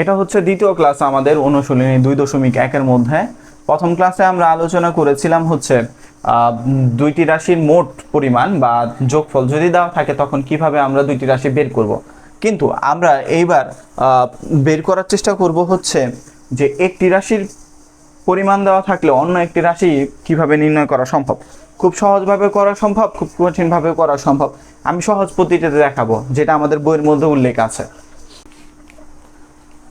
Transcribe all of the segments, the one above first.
এটা হচ্ছে দ্বিতীয় ক্লাস আমাদের অনুশীলনী 2.1 মধ্যে। প্রথম ক্লাসে আমরা আলোচনা করেছিলাম হচ্ছে দুইটি রাশির মোট পরিমাণ বা যোগফল যদি দেওয়া থাকে তখন কিভাবে আমরা দুইটি রাশি বের করব। কিন্তু আমরা এইবার বের করার চেষ্টা করব হচ্ছে যে একটি রাশির পরিমাণ দেওয়া থাকলে অন্য একটি রাশি কিভাবে নির্ণয় করা সম্ভব। খুব সহজভাবে করা সম্ভব, খুব কঠিনভাবে করা সম্ভব। আমি সহজ পদ্ধতিতে দেখাবো, যেটা আমাদের বইয়ের মধ্যে উল্লেখ আছে।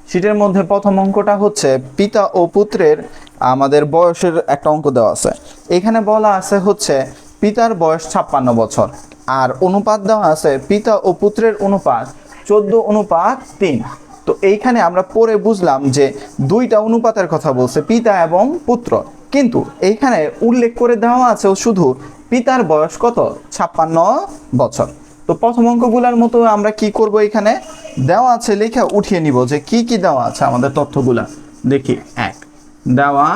শীটের মধ্যে প্রথম অঙ্কটা হচ্ছে পিতা ও পুত্রের আমাদের বয়সের একটা অঙ্ক দেওয়া আছে। এখানে বলা আছে হচ্ছে পিতার বয়স 56 বছর, আর অনুপাত দেওয়া আছে পিতা ও পুত্রের অনুপাত 14:3। তো এইখানে আমরা পরে বুঝলাম যে দুইটা অনুপাতের কথা বলছে, পিতা এবং পুত্র, কিন্তু এইখানে উল্লেখ করে দেওয়া আছে শুধু পিতার বয়স কত, 56 বছর। তো প্রথম অঙ্কগুলোর মতো আমরা কি করব, এখানে দেওয়া আছে লেখা উঠিয়ে নিব যে কি কি দেওয়া আছে আমাদের তথ্যগুলা। দেখি, এক দেওয়া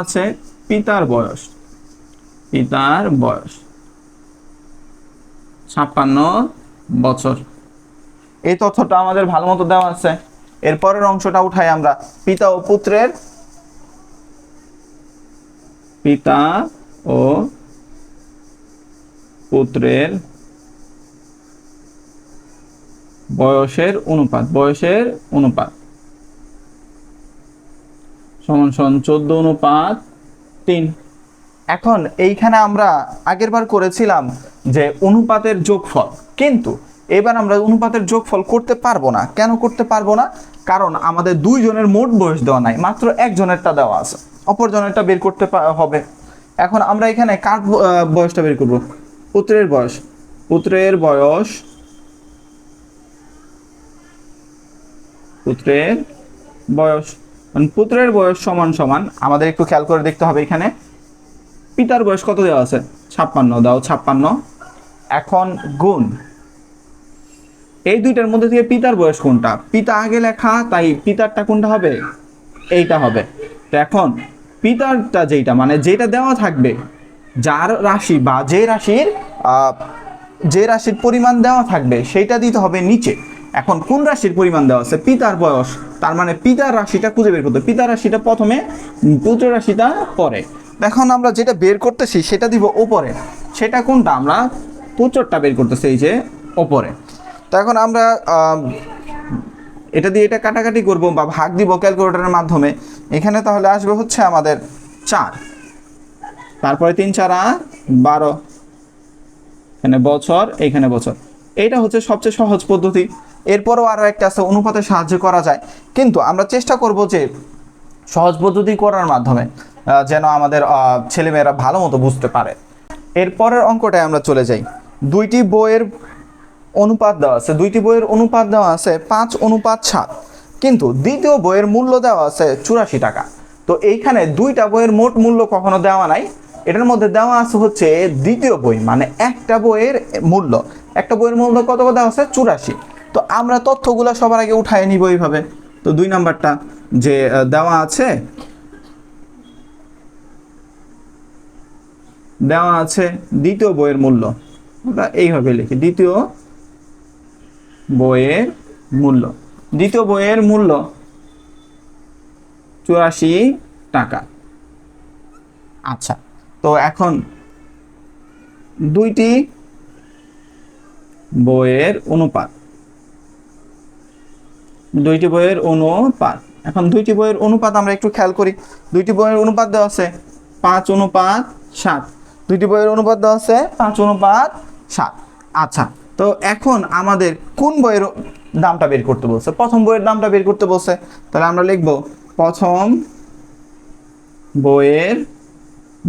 আছে পিতার বয়স 56 বছর। এই তথ্যটা আমাদের ভালো মতো দেওয়া আছে। এরপরের অংশটা উঠাই আমরা, পিতা ও পুত্রের বয়সের অনুপাত সমান 14:3। এখন এইখানে আমরা আগেরবার করেছিলাম যে অনুপাতের যোগফল, কিন্তু এবার আমরা অনুপাতের যোগফল করতে পারবো না। কেন করতে পারবো না? কারণ আমাদের দুইজনের মোট বয়স দেওয়া নাই, মাত্র একজনেরটা দেওয়া আছে, অপরজনেরটা বের করতে হবে। এখন আমরা এখানে কার বয়সটা বের করব? পুত্রের বয়স সমান সমান আমাদের একটু খেয়াল করে দেখতে হবে। এখানে পিতার বয়স কত দেওয়া আছে? 56 দাও, 56। এখন গুণ এই দুইটার মধ্যে থেকে পিতার বয়স কোনটা? পিতা আগে লেখা, তাই পিতারটা কোনটা হবে? এইটা হবে। তো এখন পিতারটা যেটা মানে যেটা দেওয়া থাকবে, যার রাশি বা যে রাশির পরিমাণ দেওয়া থাকবে সেইটা দিতে হবে নিচে। এখন কোন রাশির পরিমাণ দেওয়া আছে? পিতার বয়স, তার মানে পিতার রাশিটা খুঁজে বের করতে, পিতার রাশিটা প্রথমে, পুত্র রাশিটা পরে। এখন আমরা যেটা বের করতেছি সেটা দিব ওপরে। সেটা কোনটা? আমরা পুত্রটা বের করতেছি, এই যে ওপরে। তো এখন আমরা এটা দিয়ে এটা কাটাকাটি করব বা ভাগ দিব ক্যালকুলেটরের মাধ্যমে। এখানে তাহলে আসবে হচ্ছে আমাদের 4, তারপরে 3 4 12, এখানে বছর, এইখানে বছর। এইটা হচ্ছে সবচেয়ে সহজ পদ্ধতি। এরপরও আরও একটা আছে, অনুপাতের সাহায্যে করা যায়, কিন্তু আমরা চেষ্টা করব যে সহজ পদ্ধতি করার মাধ্যমে যেন আমাদের ছেলেমেয়েরা ভালো মতো বুঝতে পারে। এরপরের অঙ্কটায় আমরা চলে যাই। দুইটি বইয়ের অনুপাত দেওয়া আছে 5:7, কিন্তু দ্বিতীয় বইয়ের মূল্য দেওয়া আছে 84 টাকা। তো এইখানে দুইটা বইয়ের মোট মূল্য কখনো দেওয়া নাই, এটার মধ্যে দেওয়া আছে হচ্ছে দ্বিতীয় বই মানে একটা বইয়ের মূল্য। একটা বইয়ের মূল্য কত দেওয়া আছে? 84। তো আমরা তথ্যগুলো সবার আগে উঠায় নিব এইভাবে। তো 2 নাম্বারটা যে দেওয়া আছে দ্বিতীয় বইয়ের মূল্য, আমরা এইভাবে লিখি, দ্বিতীয় বইয়ের মূল্য 84 টাকা। আচ্ছা, তো এখন দুইটি বইয়ের অনুপাত, এখন দুইটি বইয়ের অনুপাত আমরা একটু খেয়াল করি। দুইটি বইয়ের অনুপাত দেওয়া আছে 5:7, দুইটি বইয়ের অনুপাত দেওয়া আছে 5:7। আচ্ছা, তো এখন আমাদের কোন বইয়ের দামটা বের করতে বলছে? প্রথম বইয়ের দামটা বের করতে বলছে, তাহলে আমরা লিখব প্রথম বইয়ের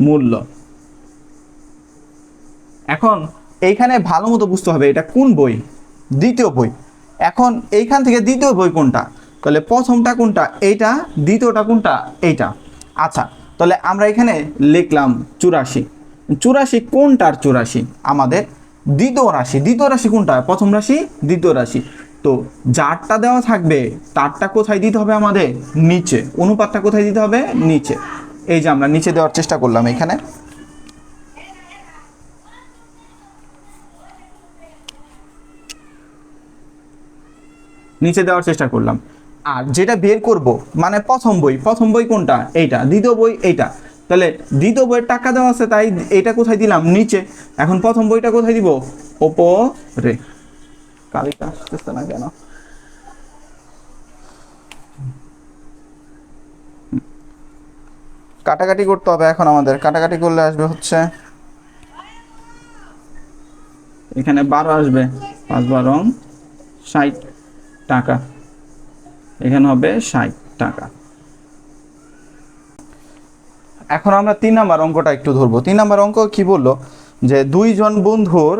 মূল্য। এখন এইখানে ভালো মতো বুঝতে হবে এটা কোন বই? দ্বিতীয় বই। এখন এইখান থেকে দ্বিতীয় বই কোনটা? তাহলে প্রথমটা কোনটা? এইটা। দ্বিতীয়টা কোনটা? এইটা। আচ্ছা, তাহলে আমরা এখানে লিখলাম 84 কোনটার 84? আমাদের দ্বিতীয় রাশি কোনটা? প্রথম রাশি, দ্বিতীয় রাশি। তো যারটা দেওয়া থাকবে তারটা কোথায় দিতে হবে? আমাদের নিচে। অনুপাতটা কোথায় দিতে হবে? নিচে। এই যে আমরা নিচে দেওয়ার চেষ্টা করলাম এখানে। নিচে দেওয়ার চেষ্টা করলাম। আর যেটা বের করব মানে প্রথম বই কোনটা, এইটা, দ্বিতীয় বই এইটা, তাহলে দ্বিতীয় বইয়ের টাকা দেওয়া আছে তাই এটা কোথায় দিলাম, নিচে। এখন প্রথম বইটা কোথায় দিব, ওপরে। কালিটা আসতেছে না কেন, কাটাকাটি করতে হবে এখন আমাদের, কাটাকাটি করলে আসবে হচ্ছে এখানে 12 আসবে, 5 12 60 টাকা, এখানে হবে 60 টাকা। এখন আমরা 3 নাম্বার অঙ্কটা একটু ধরবো। 3 নাম্বার অঙ্ক কি বললো, যে দুইজন বন্ধুর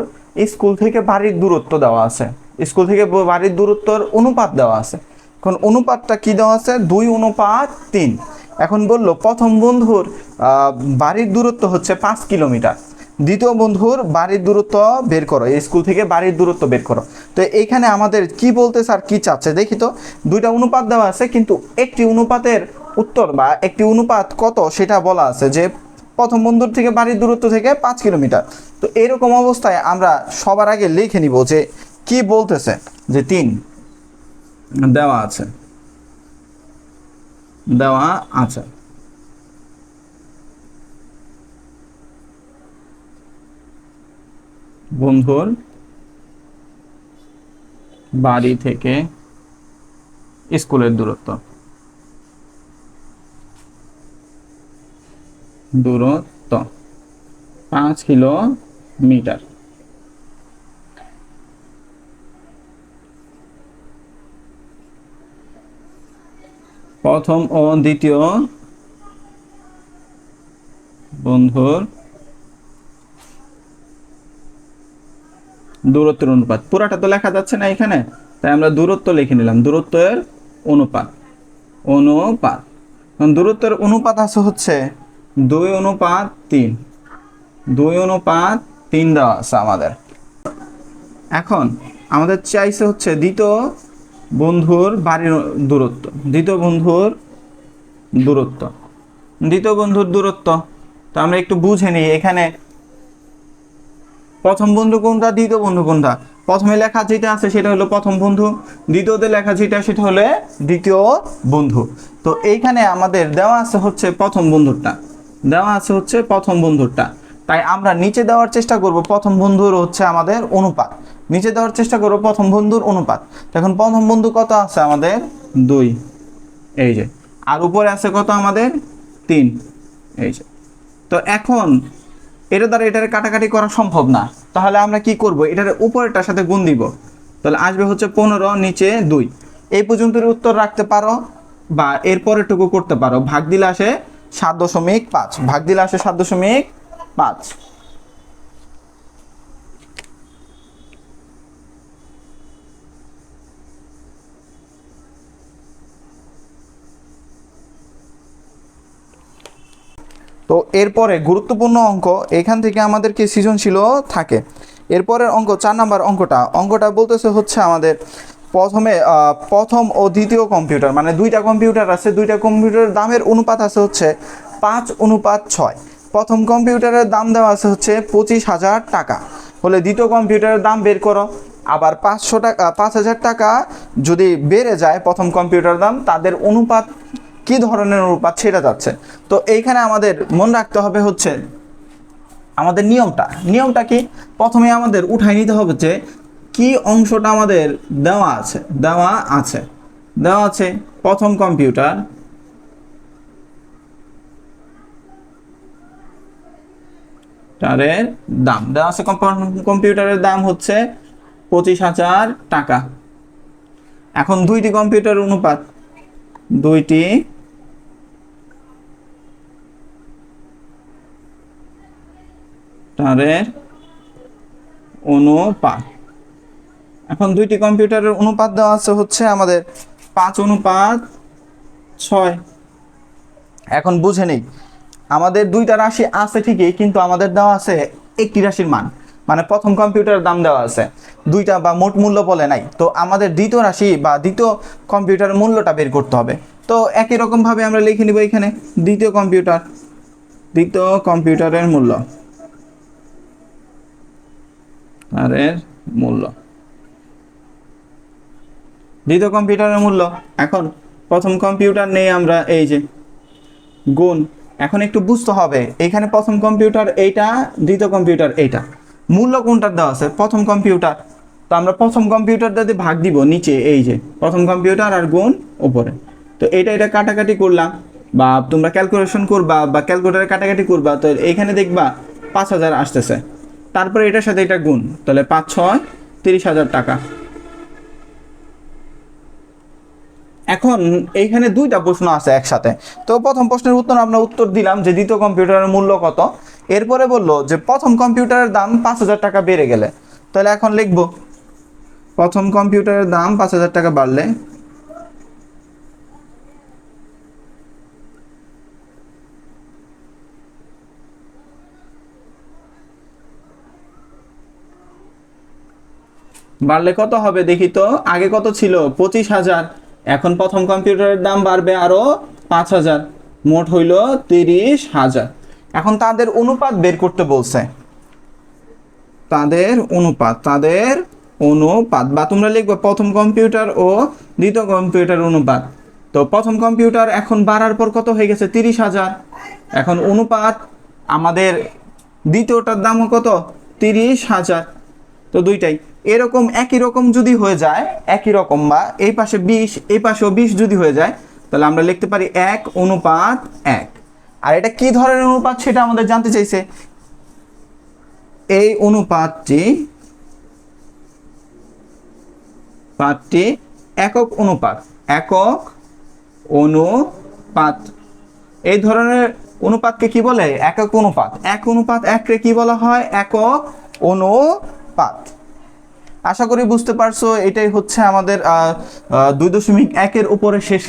স্কুল থেকে বাড়ির দূরত্ব দেওয়া আছে, স্কুল থেকে বাড়ির দূরত্বর অনুপাত দেওয়া আছে। এখন অনুপাতটা কি দেওয়া আছে, 2:3। এখন বললো প্রথম বন্ধুর বাড়ির দূরত্ব হচ্ছে 5 কিলোমিটার, দ্বিতীয় বন্ধুর বাড়ির দূরত্ব বের করো, স্কুল থেকে বাড়ির দূরত্ব বের করো। তো এইখানে আমাদের কি বলতে স্যার কি চাচ্ছে দেখি তো, দুইটা অনুপাত দেওয়া আছে কিন্তু একটি অনুপাতের উত্তর বা একটি অনুপাত কত সেটা বলা আছে, যে প্রথম বন্ধুর থেকে বাড়ির দূরত্ব থেকে 5 কিলোমিটার। তো এরকম অবস্থায় আমরা সবার আগে লিখে নিব যে কি বলতেছে, যে 3 দেওয়া আছে, দেওয়া আছে। বন্ধুর বাড়ি থেকে স্কুলের দূরত্ব, দূরত্ব 5 কিলোমিটার। প্রথম ও দ্বিতীয় বন্ধুর দূরত্বের অনুপাত, পুরাটা তো লেখা যাচ্ছে না এখানে, তাই আমরা দূরত্ব লিখে নিলাম, দূরত্বের অনুপাত, অনুপাত। দূরত্বের অনুপাত আছে হচ্ছে 2:3, 2:3 দেওয়া আছে আমাদের। এখন আমাদের চাইছে হচ্ছে দ্বিতীয় বন্ধুর বাড়ির দূরত্ব, দ্বিতীয় বন্ধুর দূরত্ব, দ্বিতীয় বন্ধুর দূরত্ব। তো আমরা একটু বুঝে নিই, এখানে প্রথম বন্ধু কোনটা, দ্বিতীয় বন্ধু কোনটা। প্রথমে লেখা যেটা আছে সেটা হলো প্রথম বন্ধু, দ্বিতীয়তে লেখা যেটা সেটা হলো দ্বিতীয় বন্ধু। তো এইখানে আমাদের দেওয়া আছে হচ্ছে প্রথম বন্ধুরটা, দেওয়া আছে হচ্ছে প্রথম বন্ধুরটা, তাই আমরা নিচে দেওয়ার চেষ্টা করব প্রথম বন্ধুর হচ্ছে আমাদের অনুপাত, নিচে দেওয়ার চেষ্টা করব প্রথম বন্ধুর অনুপাত। এখন প্রথম বন্ধু কত আছে আমাদের, 2, এই যে, আর উপরে আছে কত আমাদের, 3, এই যে। তো এখন এটা দ্বারা এটার কাটাকাটি করা সম্ভব না, তাহলে আমরা কি করব, এটার উপরেরটার সাথে গুণ দিব, তাহলে আসবে হচ্ছে 15, নিচে 2। এই পর্যন্তের উত্তর রাখতে পারো বা এর পরেরটুকু করতে পারো, ভাগ দিলে আসে 7.5, ভাগ দিলে আসে 7.5। তো এরপরে গুরুত্বপূর্ণ অঙ্ক, এখান থেকে আমাদের কি সৃজনশীল থাকে। এরপরের অঙ্ক 4 নাম্বার অঙ্কটা বলতেছে হচ্ছে আমাদের প্রথম ও দ্বিতীয় কম্পিউটার, মানে দুইটা কম্পিউটার আছে, দুইটা কম্পিউটারের দামের অনুপাত আছে হচ্ছে 5:6। প্রথম কম্পিউটারের দাম দেওয়া আছে হচ্ছে 25,000 টাকা, হলে দ্বিতীয় কম্পিউটারের দাম বের করো। আবার 500 টাকা, 5,000 টাকা যদি বেড়ে যায় প্রথম কম্পিউটারের দাম, তাদের অনুপাত কি ধরনের অনুপাত সেটা যাচ্ছে। তো এইখানে আমাদের মনে রাখতে হবে হচ্ছে আমাদের নিয়মটা কি, প্রথমে আমাদের উঠাই নিতে হবে যে কি অংশটা আমাদের দেওয়া আছে, দেওয়া আছে প্রথম কম্পিউটার টারের দাম দেওয়া আছে, কম্পিউটারের দাম হচ্ছে 25,000 টাকা। এখন দুইটি কম্পিউটার অনুপাত, দুইটি টারের অনুপাত, এখন দুইটি কম্পিউটারের অনুপাত দেওয়া আছে হচ্ছে আমাদের 5:6। এখন বুঝে নেই, আমাদের দুইটা রাশি আছে ঠিকই, কিন্তু আমাদের দেওয়া আছে একটি রাশির মান, মানে প্রথম কম্পিউটারের দাম দেওয়া আছে দুইটা বা মোট মূল্য বলে নাই। তো আমাদের দ্বিতীয় রাশি বা দ্বিতীয় কম্পিউটারের মূল্যটা বের করতে হবে। তো একই রকমভাবে আমরা লিখে নিব এখানে দ্বিতীয় কম্পিউটারের মূল্য, তারের মূল্য। দ্বিতীয় কম্পিউটারের মূল্য। এখন প্রথম কম্পিউটার নেই আমরা, এই যে গুণ। এখন একটু বুঝতে হবে, এখানে প্রথম কম্পিউটার এইটা, দ্বিতীয় কম্পিউটার এইটা, মূল্য কোনটার দেওয়া আছে? প্রথম কম্পিউটার। তো আমরা প্রথম কম্পিউটারটা দিয়ে ভাগ দিব নিচে, এই যে প্রথম কম্পিউটার আর গুণ উপরে। তো এটা কাটাকাটি করলাম, বা তোমরা ক্যালকুলেশন করবা বা ক্যালকুলেটারে কাটাকাটি করবা, তো এইখানে দেখবা 5,000 আসতেছে। তারপরে এটার সাথে এটা গুণ, তাহলে 5 6 30,000 টাকা। এখন এইখানে দুইটা প্রশ্ন আছে একসাথে। তো প্রথম প্রশ্নের উত্তর আমরা উত্তর দিলাম যে দ্বিতীয় কম্পিউটারের মূল্য কত। এরপরে বললো যে প্রথম কম্পিউটারের দাম 5,000 টাকা বেড়ে গেলে, তাহলে এখন লিখবো প্রথম কম্পিউটারের দাম 5,000 টাকা বাড়লে কত হবে দেখি তো। আগে কত ছিল? 25,000। এখন প্রথম কম্পিউটারের দাম বাড়বে আরো 5,000, মোট হইল 30,000। এখন তাদের অনুপাত বের করতে বলছে, তাদের অনুপাত বা তোমরা লিখবে প্রথম কম্পিউটার ও দ্বিতীয় কম্পিউটার অনুপাত। তো প্রথম কম্পিউটার এখন বাড়ার পর কত হয়ে গেছে? 30,000। এখন অনুপাত আমাদের দ্বিতীয়টার দামও কত? 30,000। তো দুইটাই এরকম একই রকম যদি হয়ে যায়, একই রকম, বা এই পাশে 20 এই পাশেও 20 যদি হয়ে যায়, তাহলে আমরা লিখতে পারি 1:1। আর এটা কি ধরনের অনুপাত সেটা আমাদের জানতে চাইছে। এই অনুপাতটি একক অনুপাত, এই ধরনের অনুপাতকে কি বলে? একক অনুপাত। 1:1 কে কি বলা হয়? একক অনুপাত। আশা করি বুঝতে পারছো। এটাই হচ্ছে আমাদের 2.1 এর উপরে শেষ।